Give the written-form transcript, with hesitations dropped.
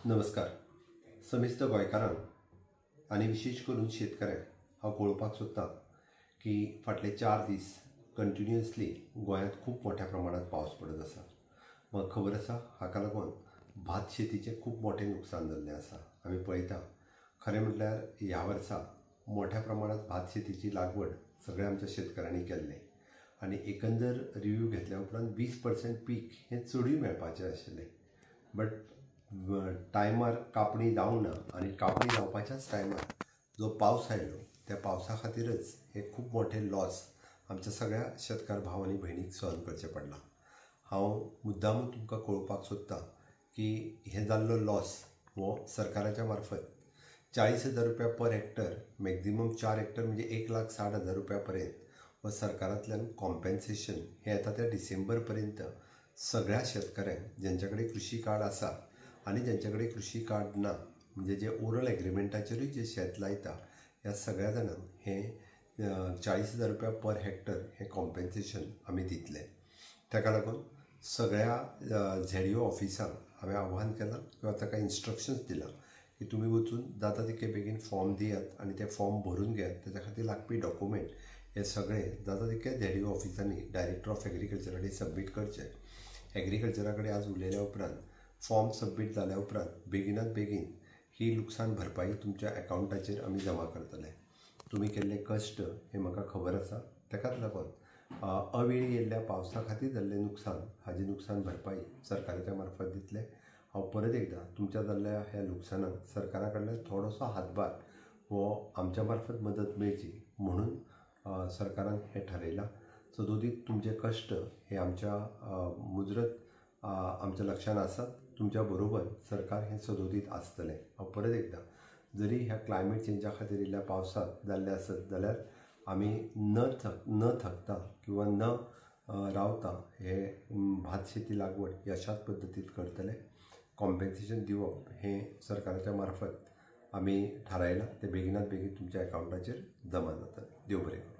नमस्कार. समिस्त गोंयकारांक आनी विशेश करून शेतकऱ्यांक हांव कळोवपाक सोदतां की फाटले 4 दीस कंटिन्युअसली गोंयांत खूब मोठ्या प्रमाणात पावस पडत आसा. म्हाका खबर आसा हाका लागून भात शेतीचें खूब मोठें नुकसान जाल्लें आसा. आमी पळयता खरें म्हटल्यार ह्या वर्सा मोठ्या प्रमाणात भात शेतीची लागवड सगळ्या आमच्या शेतकऱ्यांनी केल्लें आनी एकंदर रिव्ह्यू घेतल्या उपरांत 20% पीक हें चडूय मेळपाचें आशिल्लें. बट टायमार कापणी जावंक ना आनी कापणी जावपाच्याच टायमार जो पावस आयलो त्या पावसा खातीरच हे खूब मोठे लॉस आमच्या सगळ्या शेतकार भाव आनी भयणीक सहन करचें पडलां. हांव मुद्दामूच तुमकां कळोवपाक सोदतां की हे जाल्लो लॉस हो सरकाराच्या मार्फत 40,000 रुपया पर हेक्टर, मॅक्झिमम 4 हेक्टर म्हणजे 1,60,000 रुपया पर्यंत व सरकारांतल्यान कॉम्पेन्सेशन हे येता त्या डिसेंबर पर्यंत सगळ्या शेतकऱ्यांक ज्यांच्या कडेन कृषी कार्ड आसा आनी ज्यांच्या कडेन कृषी कार्ड ना म्हणजे जे ओरल एग्रीमेंटाचेरूय जे शेत लायता ह्या सगळ्या जाणांक हे 40,000 रुपया पर हेक्टर हे कॉम्पेन्सेशन आमी दितले. ताका लागून सगळ्या झेडिओ ऑफिसांक हांवें आव्हान केलां किंवा ताका इन्स्ट्रक्शन्स दिलां की तुमी वचून जाता तितके बेगीन फॉर्म दियात आनी ते फॉर्म भरून घेयात. ताच्या खातीर लागपी डॉक्युमेंट हे सगळे जाता तितके झेडिओ ऑफिसांनी डायरेक्टर ऑफ एग्रीकल्चरा कडेन सबमीट करचे. एग्रीकल्चरा कडेन आज उलयल्या उपरांत फॉर्म सबमीट जाल्या उपरांत बेगिनात बेगीन ही लुकसाण भरपाई तुमच्या अकावंटाचेर आमी जमा करतले. तुमी केल्ले कश्ट हे म्हाका खबर आसा. ताकाच लागून अवेळी येयल्ल्या पावसा खातीर जाल्लें नुकसान हाजी नुकसान भरपाई सरकाराच्या मार्फत दितले. हांव परत एकदां तुमच्या जाल्ल्या ह्या लुकसाणाक सरकारा कडल्यान थोडोसो हातभार हो आमच्या मार्फत मदत मेळची म्हणून सरकारान हें ठरयलां. सदोदीत तुमचे कश्ट हे आमच्या मुजरत आमच्या लक्षांत आसात. तुमच्या बरोबर सरकार हें सदोदीत आसतलें. हांव परत एकदां जरी ह्या क्लायमेट चेंजा खातीर येयल्ल्या पावसाक जाल्लें आसत जाल्यार आमी न थकता किंवा न रावता हे भात शेती लागवड ही अशाच पद्दतीत करतले. कॉम्पेन्सेशन दिवप हें सरकाराच्या मार्फत आमी थारायलां. तें बेगिनात बेगीन तुमच्या अकावंटाचेर जमा जातलें. देव बरें करूं.